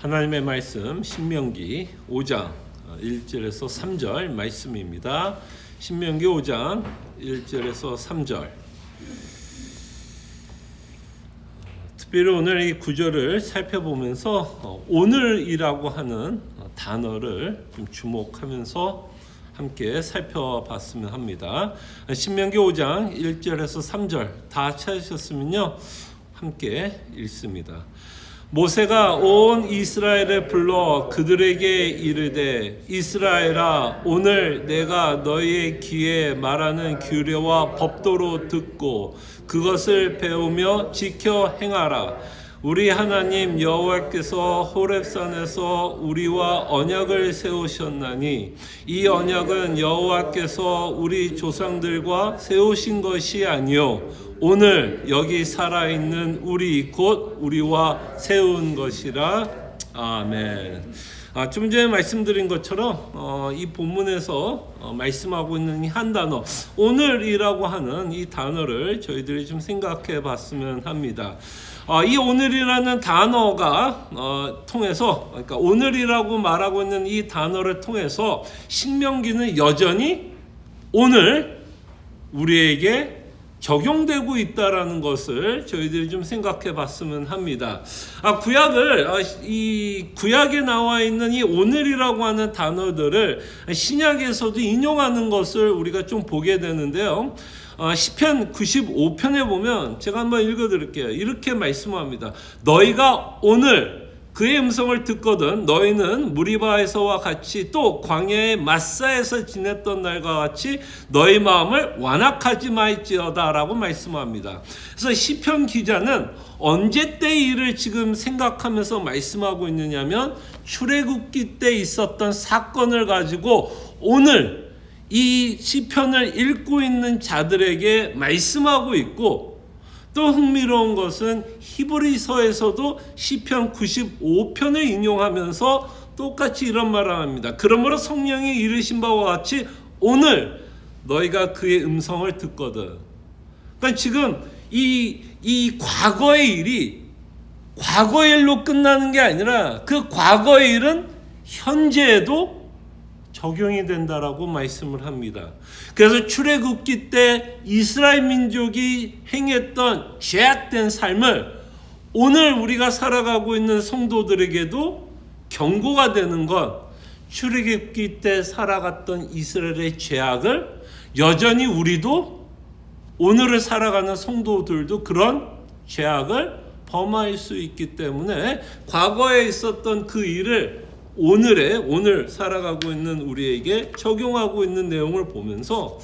하나님의 말씀 신명기 5장 1절에서 3절 말씀입니다. 신명기 5장 1절에서 3절. 특별히 오늘 이 구절을 살펴보면서 오늘이라고 하는 단어를 좀 주목하면서 함께 살펴봤으면 합니다. 신명기 5장 1절에서 3절 다 찾으셨으면요 함께 읽습니다. 모세가 온 이스라엘을 불러 그들에게 이르되 이스라엘아 오늘 내가 너희의 귀에 말하는 규례와 법도로 듣고 그것을 배우며 지켜 행하라. 우리 하나님 여호와께서 호렙산에서 우리와 언약을 세우셨나니 이 언약은 여호와께서 우리 조상들과 세우신 것이 아니요 오늘 여기 살아있는 우리 곧 우리와 세운 것이라. 아멘. 좀 전에 말씀드린 것처럼 이 본문에서 말씀하고 있는 이 한 단어 오늘이라고 하는 이 단어를 저희들이 좀 생각해 봤으면 합니다. 이 오늘이라는 단어가 통해서, 그러니까 오늘이라고 말하고 있는 이 단어를 통해서 신명기는 여전히 오늘 우리에게 적용되고 있다라는 것을 저희들이 좀 생각해 봤으면 합니다. 이 구약에 나와 있는 이 오늘이라고 하는 단어들을 신약에서도 인용하는 것을 우리가 좀 보게 되는데요. 시편 95편에 보면 제가 한번 읽어드릴게요. 이렇게 말씀합니다. 너희가 오늘 그의 음성을 듣거든 너희는 무리바에서와 같이 또 광야의 마사에서 지냈던 날과 같이 너희 마음을 완악하지 말지어다 라고 말씀합니다. 그래서 시편 기자는 언제 때 일을 지금 생각하면서 말씀하고 있느냐면 출애굽기 때 있었던 사건을 가지고 오늘 이 시편을 읽고 있는 자들에게 말씀하고 있고, 또 흥미로운 것은 히브리서에서도 시편 95편을 인용하면서 똑같이 이런 말을 합니다. 그러므로 성령이 이르신 바와 같이 오늘 너희가 그의 음성을 듣거든. 그러니까 지금 이 과거의 일이 과거의 일로 끝나는 게 아니라 그 과거의 일은 현재에도 적용이 된다라고 말씀을 합니다. 그래서 출애굽기 때 이스라엘 민족이 행했던 죄악된 삶을 오늘 우리가 살아가고 있는 성도들에게도 경고가 되는 건 출애굽기 때 살아갔던 이스라엘의 죄악을 여전히 우리도 오늘을 살아가는 성도들도 그런 죄악을 범할 수 있기 때문에 과거에 있었던 그 일을 오늘 살아가고 있는 우리에게 적용하고 있는 내용을 보면서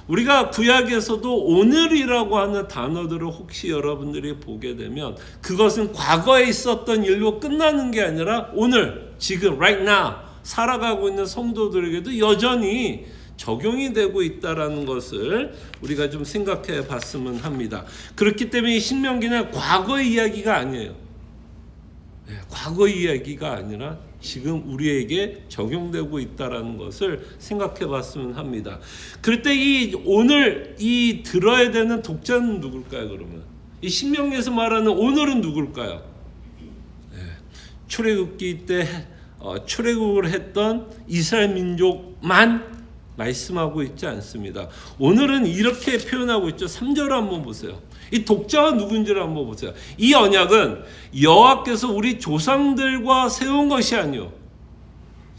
우리가 구약에서도 오늘이라고 하는 단어들을 혹시 여러분들이 보게 되면 그것은 과거에 있었던 일로 끝나는 게 아니라 오늘 지금 right now 살아가고 있는 성도들에게도 여전히 적용이 되고 있다라는 것을 우리가 좀 생각해 봤으면 합니다. 그렇기 때문에 신명기는 과거의 이야기가 아니에요. 과거의 이야기가 아니라 지금 우리에게 적용되고 있다라는 것을 생각해 봤으면 합니다. 그럴 때 오늘 들어야 되는 독자는 누굴까요, 그러면? 이 신명기에서 말하는 오늘은 누굴까요? 출애굽기 때 출애굽을 했던 이스라엘 민족만 말씀하고 있지 않습니다. 오늘은 이렇게 표현하고 있죠. 3절 한번 보세요. 이 독자가 누군지를 한번 보세요. 이 언약은 여호와께서 우리 조상들과 세운 것이 아니요.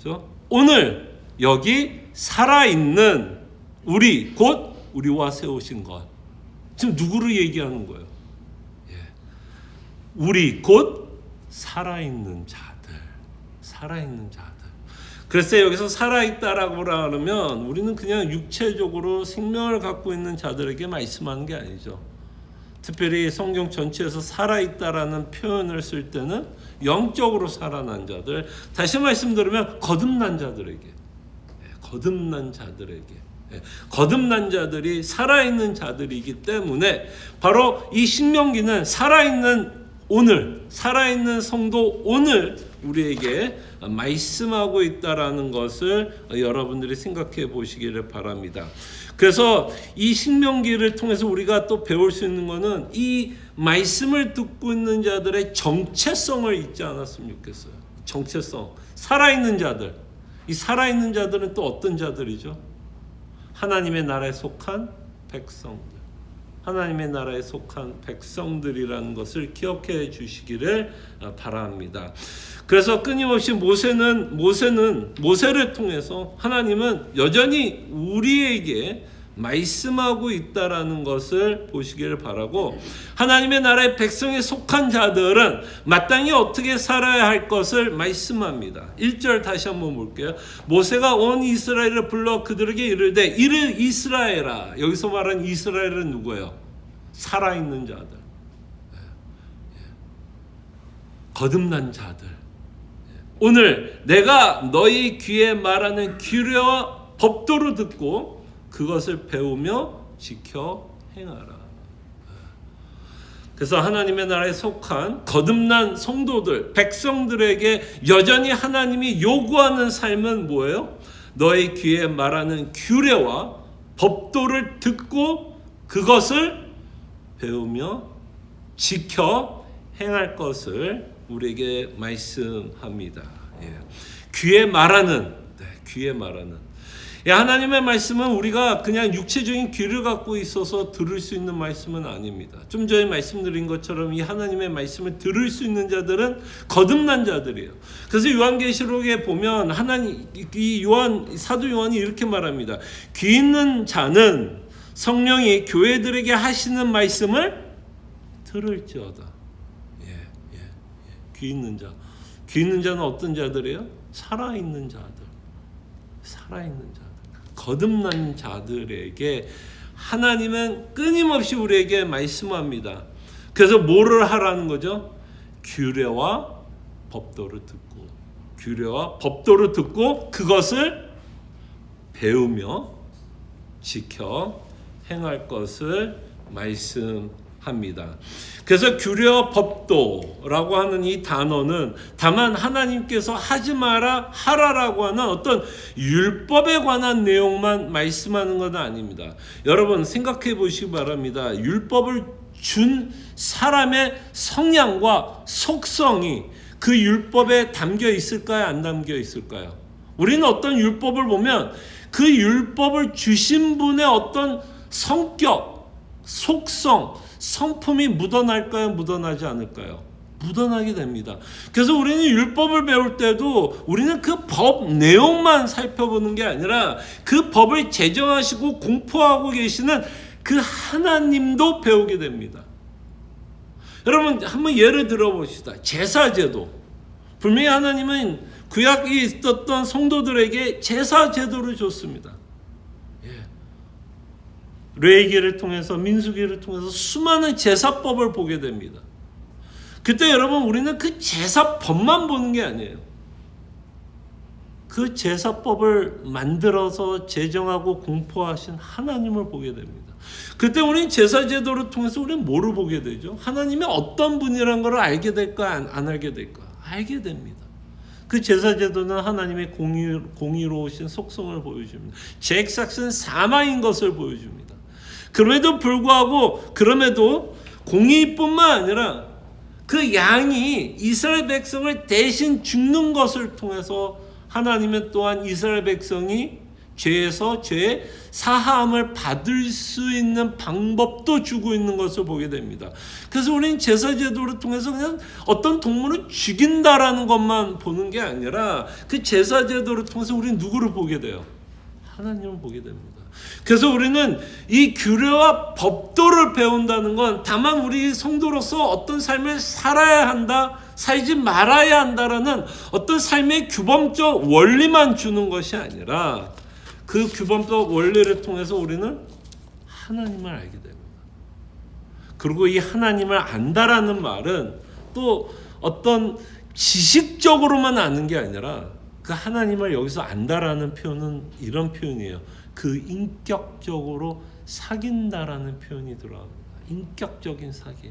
그렇죠? 오늘 여기 살아있는 우리 곧 우리와 세우신 것. 지금 누구를 얘기하는 거예요? 우리 곧 살아있는 자들. 살아있는 자들. 그래서 여기서 살아있다라고 하면 우리는 그냥 육체적으로 생명을 갖고 있는 자들에게 말씀하는 게 아니죠. 특별히 성경 전체에서 살아있다라는 표현을 쓸 때는 영적으로 살아난 자들, 다시 말씀드리면 거듭난 자들에게, 거듭난 자들이 살아있는 자들이기 때문에 바로 이 신명기는 살아있는 오늘, 살아있는 성도 오늘 우리에게 말씀하고 있다라는 것을 여러분들이 생각해 보시기를 바랍니다. 그래서 이 신명기를 통해서 우리가 또 배울 수 있는 것은 이 말씀을 듣고 있는 자들의 정체성을 잊지 않았으면 좋겠어요. 정체성, 살아있는 자들. 이 살아있는 자들은 또 어떤 자들이죠? 하나님의 나라에 속한 백성들. 하나님의 나라에 속한 백성들이라는 것을 기억해 주시기를 바랍니다. 그래서 끊임없이 모세를 통해서 하나님은 여전히 우리에게 말씀하고 있다라는 것을 보시기를 바라고, 하나님의 나라의 백성에 속한 자들은 마땅히 어떻게 살아야 할 것을 말씀합니다. 1절 다시 한번 볼게요. 모세가 온 이스라엘을 불러 그들에게 이르되 이르 이스라엘아. 여기서 말하는 이스라엘은 누구예요? 살아있는 자들, 거듭난 자들. 오늘 내가 너희 귀에 말하는 규례와 법도를 듣고 그것을 배우며 지켜 행하라. 그래서 하나님의 나라에 속한 거듭난 성도들, 백성들에게 여전히 하나님이 요구하는 삶은 뭐예요? 너희 귀에 말하는 규례와 법도를 듣고 그것을 배우며 지켜 행할 것을 우리에게 말씀합니다. 귀에 말하는, 귀에 말하는. 하나님의 말씀은 우리가 그냥 육체적인 귀를 갖고 있어서 들을 수 있는 말씀은 아닙니다. 좀 전에 말씀드린 것처럼 이 하나님의 말씀을 들을 수 있는 자들은 거듭난 자들이에요. 그래서 요한계시록에 보면 사도 요한이 이렇게 말합니다. 귀 있는 자는 성령이 교회들에게 하시는 말씀을 들을지어다. 귀 있는 자. 귀 있는 자는 어떤 자들이에요? 살아있는 자들. 살아있는 자들. 거듭난 자들에게 하나님은 끊임없이 우리에게 말씀합니다. 그래서 뭐를 하라는 거죠? 규례와 법도를 듣고, 규례와 법도를 듣고 그것을 배우며 지켜 행할 것을 말씀합니다. 그래서 규례와 법도라고 하는 이 단어는 다만 하나님께서 하지 마라 하라라고 하는 어떤 율법에 관한 내용만 말씀하는 것은 아닙니다. 여러분 생각해 보시기 바랍니다. 율법을 준 사람의 성향과 속성이 그 율법에 담겨 있을까요? 안 담겨 있을까요? 우리는 어떤 율법을 보면 그 율법을 주신 분의 어떤 성격, 속성, 성품이 묻어날까요? 묻어나지 않을까요? 묻어나게 됩니다. 그래서 우리는 율법을 배울 때도 우리는 그 법 내용만 살펴보는 게 아니라 그 법을 제정하시고 공포하고 계시는 그 하나님도 배우게 됩니다. 여러분 한번 예를 들어봅시다. 제사제도. 분명히 하나님은 구약에 있었던 성도들에게 제사제도를 줬습니다. 레위기를 통해서, 민수기를 통해서 수많은 제사법을 보게 됩니다. 그때 여러분 우리는 그 제사법만 보는 게 아니에요. 그 제사법을 만들어서 제정하고 공포하신 하나님을 보게 됩니다. 그때 우리는 제사제도를 통해서 우리는 뭐를 보게 되죠? 하나님이 어떤 분이라는 걸 알게 될까 안 알게 될까? 알게 됩니다. 그 제사제도는 하나님의 공의로우신 속성을 보여줍니다. 제 삭슨 사마인 것을 보여줍니다. 그럼에도 불구하고 공의뿐만 아니라 그 양이 이스라엘 백성을 대신 죽는 것을 통해서 하나님은 또한 이스라엘 백성이 죄에서 죄의 사함을 받을 수 있는 방법도 주고 있는 것을 보게 됩니다. 그래서 우리는 제사제도를 통해서 그냥 어떤 동물을 죽인다라는 것만 보는 게 아니라 그 제사제도를 통해서 우리는 누구를 보게 돼요? 하나님을 보게 됩니다. 그래서 우리는 이 규례와 법도를 배운다는 건 다만 우리 성도로서 어떤 삶을 살아야 한다, 살지 말아야 한다라는 어떤 삶의 규범적 원리만 주는 것이 아니라 그 규범적 원리를 통해서 우리는 하나님을 알게 됩니다. 그리고 이 하나님을 안다라는 말은 또 어떤 지식적으로만 아는 게 아니라 그 하나님을 여기서 안다라는 표현은 이런 표현이에요. 그 인격적으로 사귄다라는 표현이 들어갑니다. 인격적인 사귐.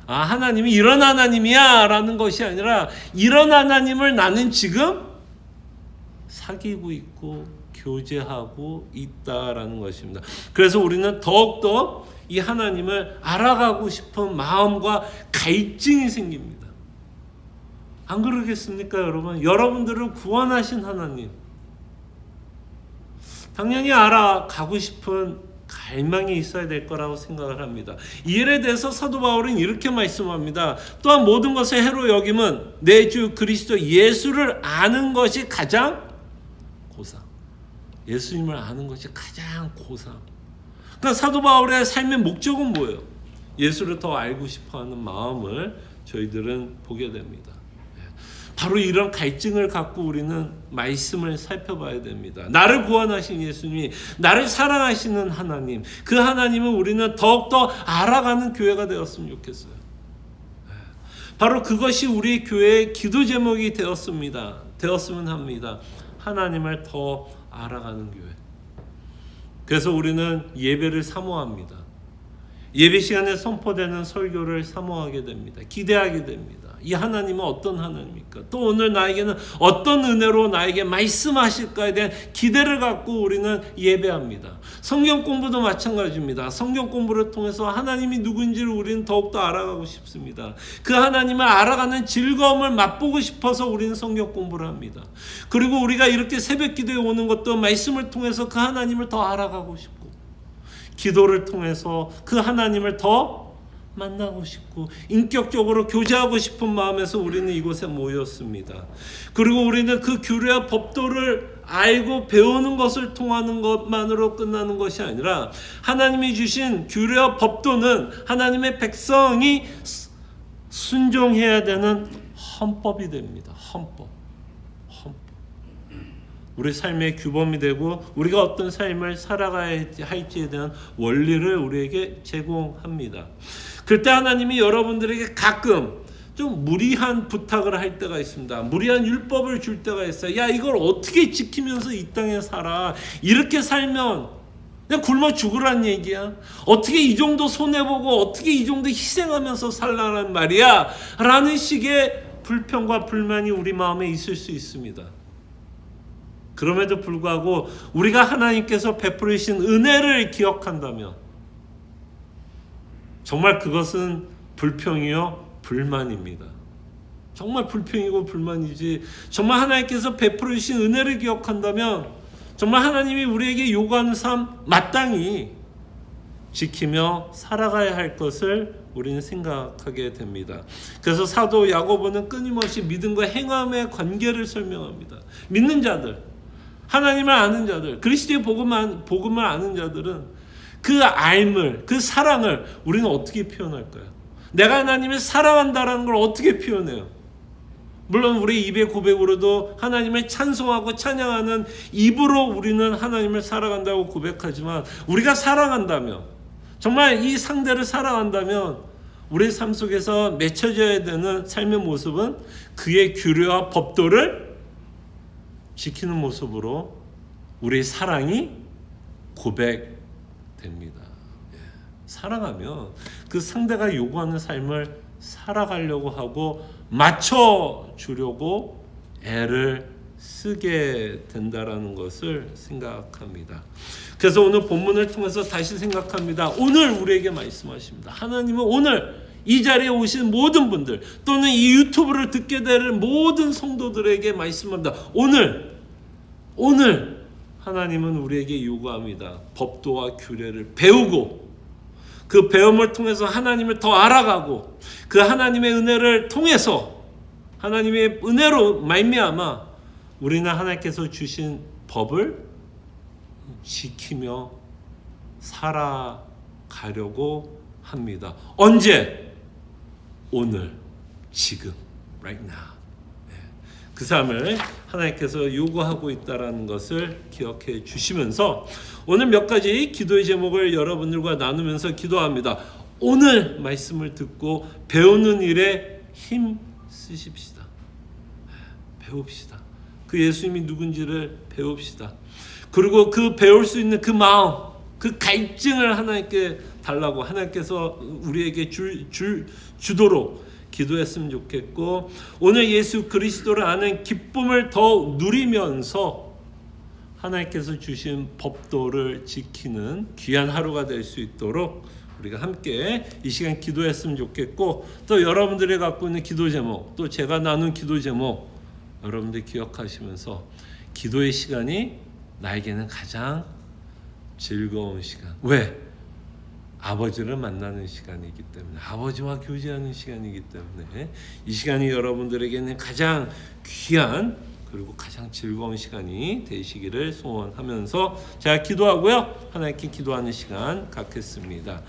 하나님이 이런 하나님이야 라는 것이 아니라 이런 하나님을 나는 지금 사귀고 있고 교제하고 있다라는 것입니다. 그래서 우리는 더욱더 이 하나님을 알아가고 싶은 마음과 갈증이 생깁니다. 안 그러겠습니까, 여러분? 여러분들을 구원하신 하나님, 당연히 알아가고 싶은 갈망이 있어야 될 거라고 생각을 합니다. 이 일에 대해서 사도 바울은 이렇게 말씀합니다. 또한 모든 것을 해로 여김은 내 주 그리스도 예수를 아는 것이 가장 고상. 예수님을 아는 것이 가장 고상. 그러니까 사도 바울의 삶의 목적은 뭐예요? 예수를 더 알고 싶어하는 마음을 저희들은 보게 됩니다. 바로 이런 갈증을 갖고 우리는 말씀을 살펴봐야 됩니다. 나를 구원하신 예수님이, 나를 사랑하시는 하나님, 그 하나님을 우리는 더욱더 알아가는 교회가 되었으면 좋겠어요. 바로 그것이 우리 교회의 기도 제목이 되었으면 합니다. 하나님을 더 알아가는 교회. 그래서 우리는 예배를 사모합니다. 예배 시간에 선포되는 설교를 사모하게 됩니다. 기대하게 됩니다. 이 하나님은 어떤 하나님입니까? 또 오늘 나에게는 어떤 은혜로 나에게 말씀하실까에 대한 기대를 갖고 우리는 예배합니다. 성경 공부도 마찬가지입니다. 성경 공부를 통해서 하나님이 누군지를 우리는 더욱더 알아가고 싶습니다. 그 하나님을 알아가는 즐거움을 맛보고 싶어서 우리는 성경 공부를 합니다. 그리고 우리가 이렇게 새벽 기도에 오는 것도 말씀을 통해서 그 하나님을 더 알아가고 싶고, 기도를 통해서 그 하나님을 더 만나고 싶고 인격적으로 교제하고 싶은 마음에서 우리는 이곳에 모였습니다. 그리고 우리는 그 규례와 법도를 알고 배우는 것을 통하는 것만으로 끝나는 것이 아니라 하나님이 주신 규례와 법도는 하나님의 백성이 순종해야 되는 헌법이 됩니다. 헌법. 우리 삶의 규범이 되고 우리가 어떤 삶을 살아가야 할지에 대한 원리를 우리에게 제공합니다. 그때 하나님이 여러분들에게 가끔 좀 무리한 부탁을 할 때가 있습니다. 무리한 율법을 줄 때가 있어요. 야, 이걸 어떻게 지키면서 이 땅에 살아? 이렇게 살면 그냥 굶어 죽으란 얘기야. 어떻게 이 정도 손해보고 어떻게 이 정도 희생하면서 살라는 말이야? 라는 식의 불평과 불만이 우리 마음에 있을 수 있습니다. 그럼에도 불구하고 우리가 하나님께서 베풀으신 은혜를 기억한다면 정말 그것은 불평이요 불만입니다. 정말 불평이고 불만이지, 정말 하나님께서 베풀으신 은혜를 기억한다면 정말 하나님이 우리에게 요구하는 삶 마땅히 지키며 살아가야 할 것을 우리는 생각하게 됩니다. 그래서 사도 야고보는 끊임없이 믿음과 행함의 관계를 설명합니다. 믿는 자들, 하나님을 아는 자들, 그리스도의 복음을 아는 자들은 그 알물, 그 사랑을 우리는 어떻게 표현할까요? 내가 하나님을 사랑한다라는 걸 어떻게 표현해요? 물론 우리 입의 고백으로도 하나님을 찬송하고 찬양하는 입으로 우리는 하나님을 사랑한다고 고백하지만, 우리가 사랑한다면, 정말 이 상대를 사랑한다면 우리의 삶 속에서 맺혀져야 되는 삶의 모습은 그의 규례와 법도를 지키는 모습으로 우리의 사랑이 고백됩니다. 사랑하면 그 상대가 요구하는 삶을 살아가려고 하고 맞춰주려고 애를 쓰게 된다라는 것을 생각합니다. 그래서 오늘 본문을 통해서 다시 생각합니다. 오늘 우리에게 말씀하십니다. 하나님은 오늘 이 자리에 오신 모든 분들, 또는 이 유튜브를 듣게 될 모든 성도들에게 말씀합니다. 오늘 하나님은 우리에게 요구합니다. 법도와 규례를 배우고 그 배움을 통해서 하나님을 더 알아가고 그 하나님의 은혜를 통해서, 하나님의 은혜로 말미암아 우리는 하나님께서 주신 법을 지키며 살아가려고 합니다. 언제? 오늘, 지금, right now. 그 삶을 하나님께서 요구하고 있다는 것을 기억해 주시면서 오늘 몇 가지 기도의 제목을 여러분들과 나누면서 기도합니다. 오늘 말씀을 듣고 배우는 일에 힘 쓰십시다. 배웁시다. 그 예수님이 누군지를 배웁시다. 그리고 그 배울 수 있는 그 마음, 그 갈증을 하나님께 달라고, 하나님께서 우리에게 주도록 기도했으면 좋겠고, 오늘 예수 그리스도를 아는 기쁨을 더 누리면서 하나님께서 주신 법도를 지키는 귀한 하루가 될 수 있도록 우리가 함께 이 시간 기도했으면 좋겠고, 또 여러분들이 갖고 있는 기도 제목, 또 제가 나눈 기도 제목 여러분들 기억하시면서 기도의 시간이 나에게는 가장 즐거운 시간. 왜? 아버지를 만나는 시간이기 때문에, 아버지와 교제하는 시간이기 때문에 이 시간이 여러분들에게는 가장 귀한 그리고 가장 즐거운 시간이 되시기를 소원하면서 제가 기도하고요, 하나님께 기도하는 시간 갖겠습니다.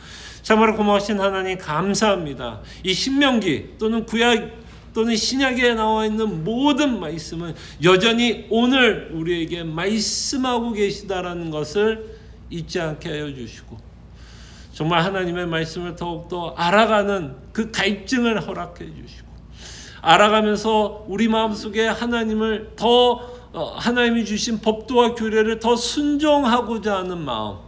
참으로 고마우신 하나님 감사합니다. 이 신명기 또는 구약 또는 신약에 나와 있는 모든 말씀은 여전히 오늘 우리에게 말씀하고 계시다라는 것을 잊지 않게 하여 주시고, 정말 하나님의 말씀을 더욱더 알아가는 그 갈증을 허락해 주시고, 알아가면서 우리 마음속에 하나님을 하나님이 주신 법도와 규례를 더 순종하고자 하는 마음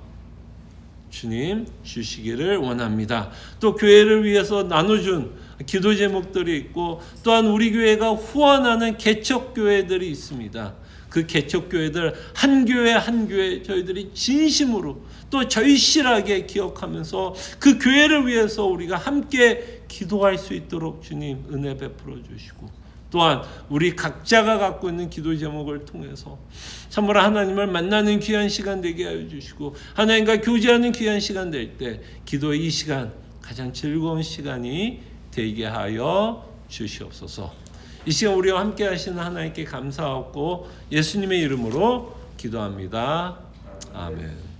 주님 주시기를 원합니다. 또 교회를 위해서 나눠준 기도 제목들이 있고, 또한 우리 교회가 후원하는 개척교회들이 있습니다. 그 개척교회들 한 교회 한 교회 저희들이 진심으로 또 절실하게 기억하면서 그 교회를 위해서 우리가 함께 기도할 수 있도록 주님 은혜 베풀어 주시고, 또한 우리 각자가 갖고 있는 기도 제목을 통해서 참으로 하나님을 만나는 귀한 시간 되게 하여 주시고, 하나님과 교제하는 귀한 시간 될 때 기도의 이 시간 가장 즐거운 시간이 되게 하여 주시옵소서. 이 시간 우리와 함께 하시는 하나님께 감사하고 예수님의 이름으로 기도합니다. 아멘.